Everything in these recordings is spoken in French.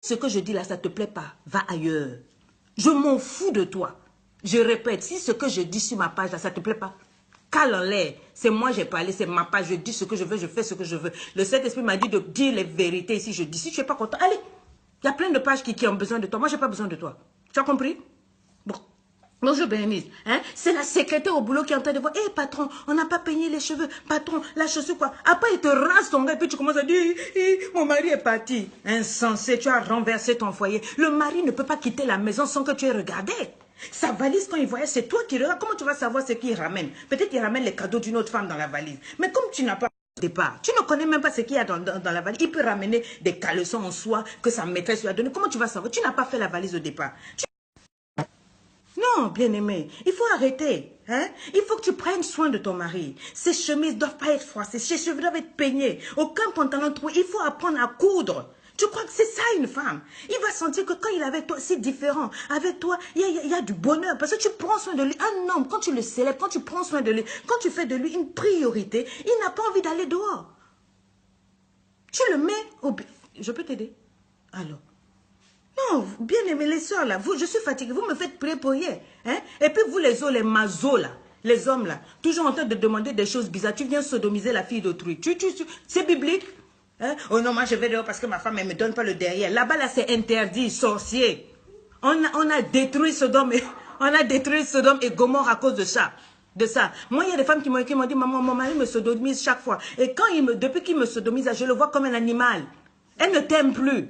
Ce que je dis là, ça ne te plaît pas, va ailleurs. Je m'en fous de toi. Je répète, si ce que je dis sur ma page là, ça ne te plaît pas, cale en l'air. C'est moi, j'ai parlé, c'est ma page, je dis ce que je veux, je fais ce que je veux. Le Saint-Esprit m'a dit de dire les vérités ici, je dis. Si tu n'es pas content, allez. Il y a plein de pages qui ont besoin de toi. Moi, je n'ai pas besoin de toi. Tu as compris? Bon. Bonjour Bénénice, hein? C'est la secrétaire au boulot qui est en train de voir. Hé patron, on n'a pas peigné les cheveux. Patron, la chaussure quoi. Après il te rase ton gars et puis tu commences à dire, mon mari est parti. Insensé, tu as renversé ton foyer. Le mari ne peut pas quitter la maison sans que tu aies regardé. Sa valise quand il voyage, c'est toi qui regardes. Comment tu vas savoir ce qu'il ramène? Peut-être qu'il ramène les cadeaux d'une autre femme dans la valise. Mais comme tu n'as pas au départ, tu ne connais même pas ce qu'il y a dans la valise. Il peut ramener des caleçons en soie que sa maîtresse lui a donné. Comment tu vas savoir? Tu n'as pas fait la valise au départ. Non, bien-aimé, il faut arrêter. Hein? Il faut que tu prennes soin de ton mari. Ses chemises ne doivent pas être froissées, ses cheveux doivent être peignés. Aucun pantalon troué, il faut apprendre à coudre. Tu crois que c'est ça une femme? Il va sentir que quand il est avec toi, c'est différent. Avec toi, il y a du bonheur parce que tu prends soin de lui. Un homme, quand tu le célèbres, quand tu prends soin de lui, quand tu fais de lui une priorité, il n'a pas envie d'aller dehors. Tu le mets au... Je peux t'aider? Alors. Non, bien aimé les soeurs là, je suis fatiguée, vous me faites prier pour rien. Hein? Et puis vous les autres, les mazos là, les hommes là, toujours en train de demander des choses bizarres. Tu viens sodomiser la fille d'autrui. C'est biblique. Hein? Oh non, moi je vais dehors parce que ma femme, elle ne me donne pas le derrière. Là-bas, là, c'est interdit, sorcier. On a détruit Sodome et Gomorrhe à cause de ça. Moi, il y a des femmes qui m'ont dit, maman, mon mari me sodomise chaque fois. Et quand depuis qu'il me sodomise, je le vois comme un animal. Elle ne t'aime plus.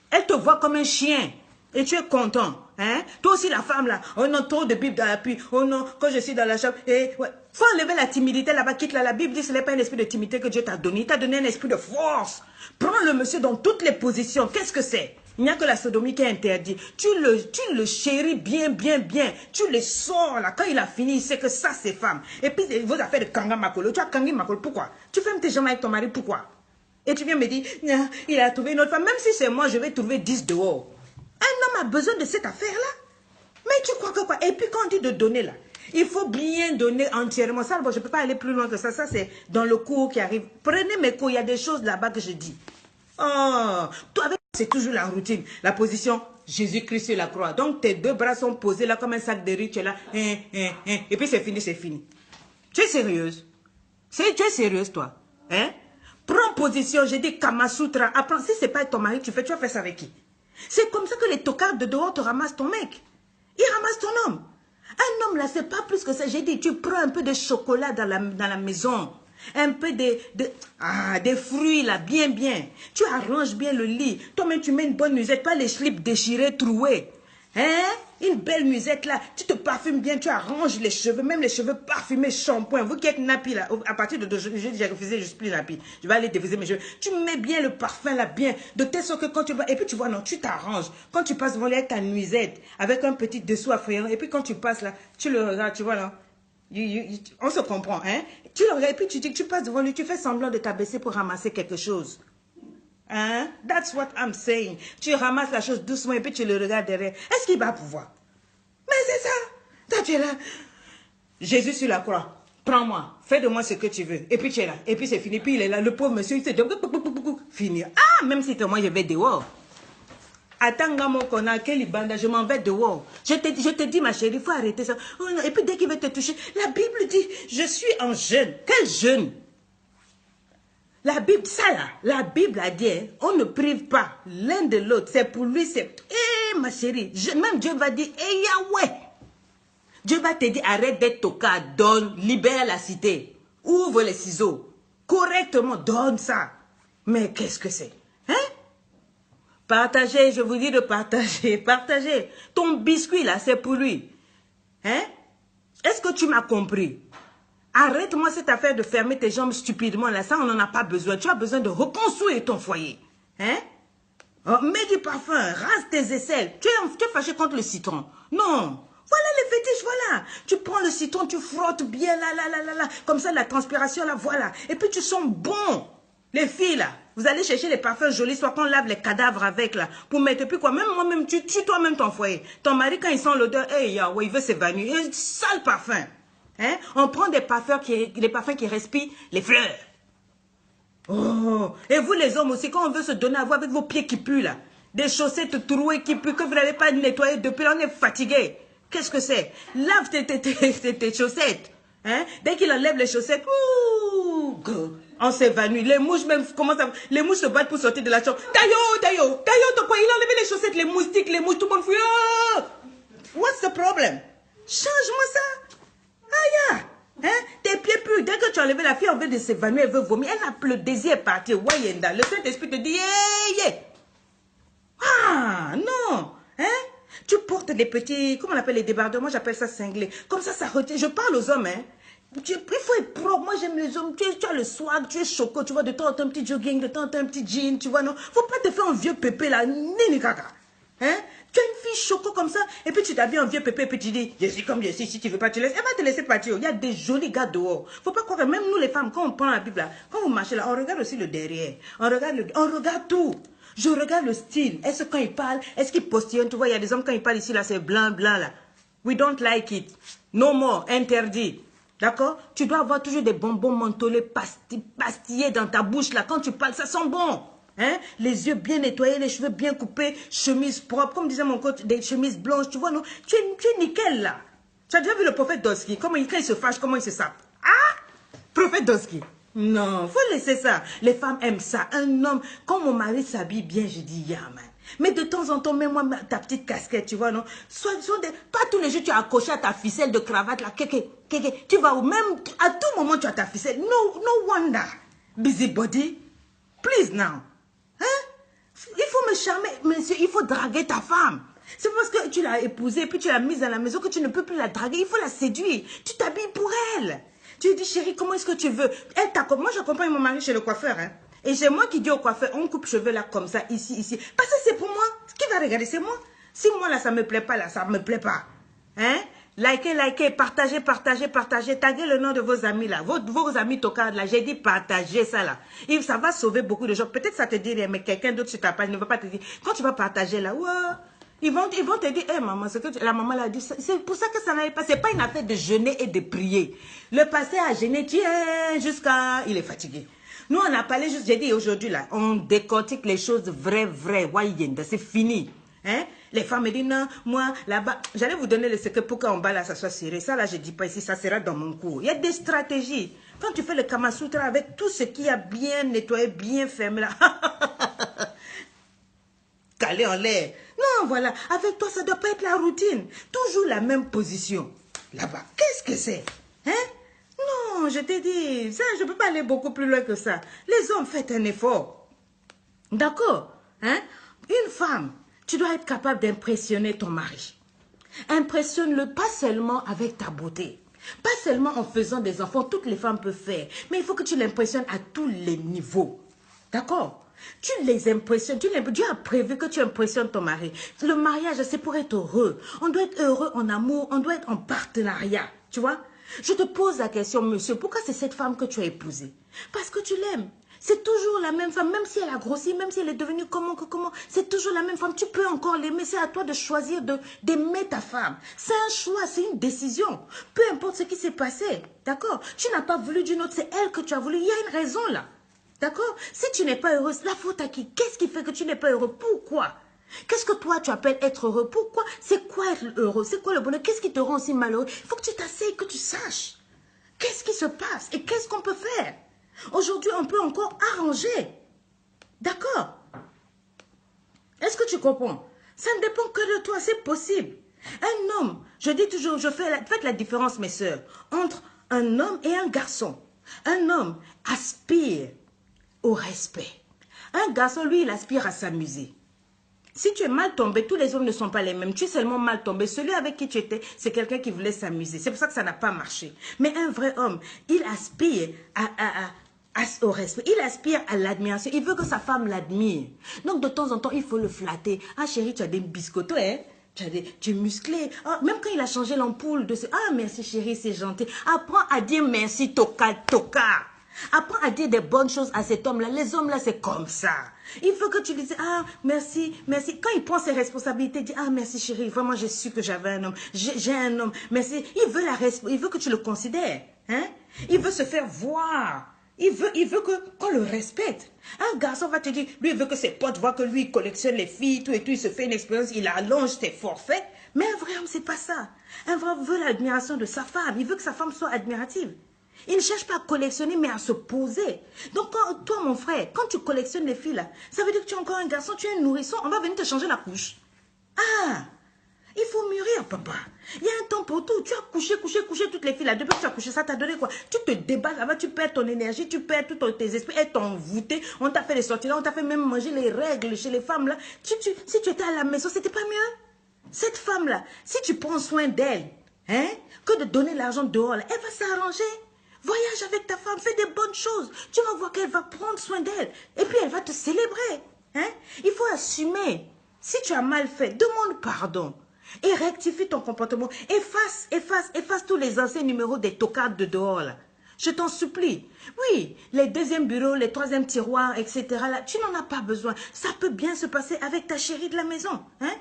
Elle te voit comme un chien. Et tu es content. Hein? Toi aussi, la femme, là. Oh non, trop de Bible dans l'appui. Oh non, quand je suis dans la chambre. Ouais. Faut enlever la timidité là-bas. Quitte là. La Bible dit que ce n'est pas un esprit de timidité que Dieu t'a donné. Il t'a donné un esprit de force. Prends le monsieur dans toutes les positions. Qu'est-ce que c'est? Il n'y a que la sodomie qui est interdite. Tu le chéris bien, bien, bien. Tu le sors là. Quand il a fini, il sait que ça, c'est femme. Et puis, vos affaires de kanga makolo. Tu as kanga makolo. Pourquoi? Tu fermes tes jambes avec ton mari. Pourquoi? Et tu viens me dire, il a trouvé une autre femme. Même si c'est moi, je vais trouver 10 dehors. Un homme a besoin de cette affaire-là. Mais tu crois que quoi? Et puis quand on dit de donner là, il faut bien donner entièrement. Ça, bon, je ne peux pas aller plus loin que ça. Ça, c'est dans le cours qui arrive. Prenez mes cours, il y a des choses là-bas que je dis. Oh, toi, c'est toujours la routine. La position, Jésus-Christ sur la croix. Donc, tes deux bras sont posés là comme un sac de riz. Tu es là. Et puis c'est fini, c'est fini. Tu es sérieuse? Tu es sérieuse, toi? Hein? Prends position, j'ai dit Kamasutra. Apprends, si ce n'est pas ton mari, tu vas faire ça avec qui? C'est comme ça que les tocards de dehors te ramassent ton mec. Ils ramassent ton homme. Un homme là, c'est pas plus que ça. J'ai dit, tu prends un peu de chocolat dans la maison. Un peu des fruits là, bien, bien. Tu arranges bien le lit. Toi-même, tu mets une bonne musette, pas les slips déchirés, troués. Hein? Une belle musette là, tu te parfumes bien, tu arranges les cheveux, même les cheveux parfumés, shampoing. Vous qui êtes nappy là, à partir d'aujourd'hui, j'ai refusé, je suis plus nappy. Je vais aller déviser mes cheveux. Tu mets bien le parfum là, bien, de telle sorte que quand tu vas, et puis tu vois, non, tu t'arranges. Quand tu passes devant avec ta nuisette, avec un petit dessous affrayant, et puis quand tu passes là, tu le regardes, tu vois là. On se comprend, hein? Tu le regardes, et puis tu dis que tu passes devant lui, tu fais semblant de t'abaisser pour ramasser quelque chose. Hein? That's what I'm saying. Tu ramasses la chose doucement et puis tu le regardes derrière. Est-ce qu'il va pouvoir? Mais c'est ça. Toi, tu es là. Jésus sur la croix. Prends-moi. Fais de moi ce que tu veux. Et puis tu es là. Et puis c'est fini. Puis il est là. Le pauvre monsieur, il se dit fini. Ah, même si c'est moi, je vais dehors. Attends, mon connard, quel banda, je m'en vais dehors. Je te dis, ma chérie, il faut arrêter ça. Oh, non. Et puis dès qu'il veut te toucher, la Bible dit, je suis en jeûne. Quel jeûne? La Bible, ça là, la Bible a dit, on ne prive pas l'un de l'autre. C'est pour lui, c'est... Eh, ma chérie, même Dieu va dire, eh, Yahweh. Dieu va te dire, arrête d'être tocard, donne, libère la cité. Ouvre les ciseaux. Correctement, donne ça. Mais qu'est-ce que c'est? Hein? Partagez, je vous dis de partager, partagez. Ton biscuit là, c'est pour lui. Hein? Est-ce que tu m'as compris? Arrête-moi cette affaire de fermer tes jambes stupidement. Là, ça, on n'en a pas besoin. Tu as besoin de reconstruire ton foyer. Hein? Oh, mets du parfum, rase tes aisselles. Tu es fâché contre le citron. Non. Voilà les fétiches, voilà. Tu prends le citron, tu frottes bien, là. Comme ça, la transpiration, là, voilà. Et puis, tu sens bon. Les filles, là, vous allez chercher les parfums jolis, soit qu'on lave les cadavres avec, là, pour mettre. Et puis quoi, même moi-même, tu tues toi-même ton foyer. Ton mari, quand il sent l'odeur, hey, Yahweh, il veut s'évanouir. Un sale parfum. Hein? On prend des parfums qui respirent les fleurs. Oh, et vous les hommes aussi, quand on veut se donner à vous avec vos pieds qui puent là, Des chaussettes trouées qui puent, que vous n'avez pas nettoyé depuis, on est fatigué. Qu'est-ce que c'est? Lave tes chaussettes. Hein? Dès qu'il enlève les chaussettes, on s'évanouit. Les mouches même commencent à... Les mouches se battent pour sortir de la chambre. Tayo, donc quoi? Il a enlevé les chaussettes, les moustiques, les mouches, tout le monde fuit. Oh! What's the problem? Change-moi ça. Aïe. Hein? Tes pieds puent. Dès que tu as enlevé la fille, elle veut de s'évanouir, elle veut vomir. Elle n'a plus le désir de partir. Wayenda. Le Saint-Esprit te dit, yeah. Ah, non. Hein? Tu portes des petits, comment on appelle les débardeurs? Moi, j'appelle ça cinglés. Comme ça retient. Je parle aux hommes, hein. Il faut être propre. Moi, j'aime les hommes. Tu as le swag, tu es choco, tu vois, de temps en temps, un petit jogging, de temps en temps, un petit jean, tu vois, non? Faut pas te faire un vieux pépé, là. Nini caca. Hein? Tu as une fille choco comme ça, et puis tu t'habilles en vieux pépé, et puis tu dis, je suis comme je suis, si tu veux pas, tu laisses. Elle va te laisser partir. Il y a des jolis gars dehors. Faut pas croire que même nous, les femmes, quand on prend la Bible, là, quand vous marchez là, on regarde aussi le derrière. On regarde tout. Je regarde le style. Est-ce que quand il parle, est-ce qu'il postillonne? Tu vois, il y a des hommes, quand ils parlent ici, là, c'est blanc, là. We don't like it. No more. Interdit. D'accord? Tu dois avoir toujours des bonbons mentholés pastillés dans ta bouche, là. Quand tu parles, ça sent bon. Hein? Les yeux bien nettoyés, les cheveux bien coupés, chemise propre. Comme disait mon coach, des chemises blanches, tu vois, non? Tu es nickel, là. Tu as déjà vu le prophète Doski? Quand il se fâche, comment il se sape? Ah! Prophète Doski. Non, faut laisser ça. Les femmes aiment ça. Un homme, quand mon mari s'habille bien, je dis, yeah, man. Mais de temps en temps, mets-moi ta petite casquette, tu vois, non? Pas tous les jours, tu as accroché à ta ficelle de cravate, là. Tu vas où? Même, à tout moment, tu as ta ficelle. No wonder. Busybody. Please now. Hein? Il faut me charmer, monsieur, il faut draguer ta femme. C'est parce que tu l'as épousée, puis tu l'as mise à la maison que tu ne peux plus la draguer. Il faut la séduire. Tu t'habilles pour elle. Tu lui dis, chérie, comment est-ce que tu veux? Moi, j'accompagne mon mari chez le coiffeur. Hein? Et c'est moi qui dis au coiffeur, on coupe cheveux là, comme ça, ici. Parce que c'est pour moi. Qui va regarder? C'est moi. Si moi, là, ça me plaît pas, là, ça me plaît pas. Hein? Likez, partagez. Taguez le nom de vos amis, là. Vos amis tocards, là. J'ai dit partagez ça, là. Et ça va sauver beaucoup de gens. Peut-être ça te dit, mais quelqu'un d'autre sur ta page ne va pas te dire. Quand tu vas partager, là, ouais. Ils vont te dire, hey, maman, ce que la maman l'a dit, c'est pour ça que ça n'allait pas. C'est pas une affaire de jeûner et de prier. Le pasteur a jeûné, tiens, jusqu'à... Il est fatigué. Nous, on a parlé juste, j'ai dit aujourd'hui, là, on décortique les choses vraies. C'est fini. Hein? Les femmes me disent, non, moi, là-bas, j'allais vous donner le secret pour qu'en bas, là, ça soit serré. Ça, là, je dis pas ici, ça sera dans mon cours. Il y a des stratégies. Quand tu fais le Kama Sutra avec tout ce qui a bien nettoyé, bien fermé, là, calé en l'air. Non, voilà, avec toi, ça ne doit pas être la routine. Toujours la même position. Là-bas, qu'est-ce que c'est? Hein? Non, je t'ai dit, ça, je ne peux pas aller beaucoup plus loin que ça. Les hommes, faites un effort. D'accord? Hein? Une femme, tu dois être capable d'impressionner ton mari. Impressionne-le pas seulement avec ta beauté. Pas seulement en faisant des enfants, toutes les femmes peuvent faire. Mais il faut que tu l'impressionnes à tous les niveaux. D'accord? Tu les impressionnes, Dieu a prévu que tu impressionnes ton mari. Le mariage, c'est pour être heureux. On doit être heureux en amour, on doit être en partenariat. Tu vois? Je te pose la question, monsieur, pourquoi c'est cette femme que tu as épousée? Parce que tu l'aimes. C'est toujours la même femme, même si elle a grossi, même si elle est devenue comment, c'est toujours la même femme. Tu peux encore l'aimer, c'est à toi de choisir d'aimer ta femme. C'est un choix, c'est une décision. Peu importe ce qui s'est passé, d'accord? Tu n'as pas voulu d'une autre, c'est elle que tu as voulu. Il y a une raison là. D'accord? Si tu n'es pas heureuse, la faute à qui? Qu'est-ce qui fait que tu n'es pas heureux? Pourquoi? Qu'est-ce que toi tu appelles être heureux? Pourquoi? C'est quoi être heureux? C'est quoi le bonheur? Qu'est-ce qui te rend aussi malheureux? Il faut que tu t'asseyes, que tu saches. Qu'est-ce qui se passe? Et qu'est-ce qu'on peut faire? Aujourd'hui, on peut encore arranger. D'accord? Est-ce que tu comprends? Ça ne dépend que de toi, c'est possible. Un homme, je dis toujours, faites la différence, mes sœurs, entre un homme et un garçon. Un homme aspire au respect. Un garçon, lui, il aspire à s'amuser. Si tu es mal tombé, tous les hommes ne sont pas les mêmes. Tu es seulement mal tombé. Celui avec qui tu étais, c'est quelqu'un qui voulait s'amuser. C'est pour ça que ça n'a pas marché. Mais un vrai homme, il aspire au respect. Il aspire à l'admiration. Il veut que sa femme l'admire. Donc, de temps en temps, il faut le flatter. Ah, chérie, tu as des biscottos, hein? Tu es musclé. Ah, même quand il a changé l'ampoule de ce... Ah, merci chérie, c'est gentil. Apprends à dire merci, toka. Apprends à dire des bonnes choses à cet homme-là. Les hommes-là, c'est comme ça. Il faut que tu lui dises, ah, merci. Quand il prend ses responsabilités, il dit, ah, merci chérie, vraiment, j'ai su que j'avais un homme. J'ai un homme, merci. Il veut que tu le considères. Hein? Il veut se faire voir. Il veut qu'on le respecte. Un garçon va te dire, lui, il veut que ses potes voient que lui, il collectionne les filles, tout et tout, il se fait une expérience, il allonge ses forfaits. Mais un vrai homme, c'est pas ça. Un vrai homme veut l'admiration de sa femme. Il veut que sa femme soit admirative. Il ne cherche pas à collectionner, mais à se poser. Donc, toi, mon frère, quand tu collectionnes les filles, là, ça veut dire que tu es encore un garçon, tu es un nourrisson, on va venir te changer la couche. Ah! Il faut mûrir, papa. Il y a un temps pour tout. Tu as couché toutes les filles là. Depuis que tu as couché, ça t'a donné quoi? Tu te débats là-bas, tu perds ton énergie, tu perds tous tes esprits, elles t'ont envoûté. On t'a fait les sorties là, on t'a fait même manger les règles chez les femmes là. Si tu étais à la maison, c'était pas mieux? Cette femme-là, si tu prends soin d'elle, hein, que de donner l'argent dehors, là, elle va s'arranger. Voyage avec ta femme, fais des bonnes choses. Tu vas voir qu'elle va prendre soin d'elle. Et puis elle va te célébrer. Hein? Il faut assumer. Si tu as mal fait, demande pardon. Et rectifie ton comportement. Efface tous les anciens numéros des tocards de dehors là. Je t'en supplie. Oui, les deuxièmes bureaux, les troisièmes tiroirs, etc. Là, tu n'en as pas besoin. Ça peut bien se passer avec ta chérie de la maison. Hein?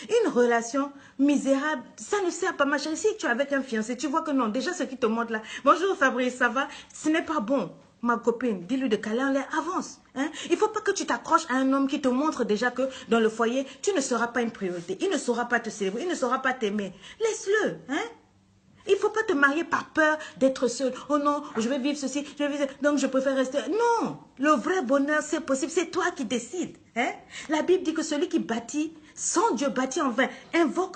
Une relation misérable, ça ne sert pas, ma chérie. Si tu es avec un fiancé, tu vois que non, déjà ce qui te montre là, bonjour Fabrice, ça va? Ce n'est pas bon. Ma copine, dis-lui de caler en l'air, avance. Hein? Il ne faut pas que tu t'accroches à un homme qui te montre déjà que dans le foyer, tu ne seras pas une priorité. Il ne saura pas te célébrer, il ne saura pas t'aimer. Laisse-le. Hein? Il ne faut pas te marier par peur d'être seul. Oh non, je vais vivre ceci, je vais vivre donc je préfère rester. Non, le vrai bonheur, c'est possible. C'est toi qui décides. Hein? La Bible dit que celui qui bâtit, sans Dieu bâtit en vain. Invoque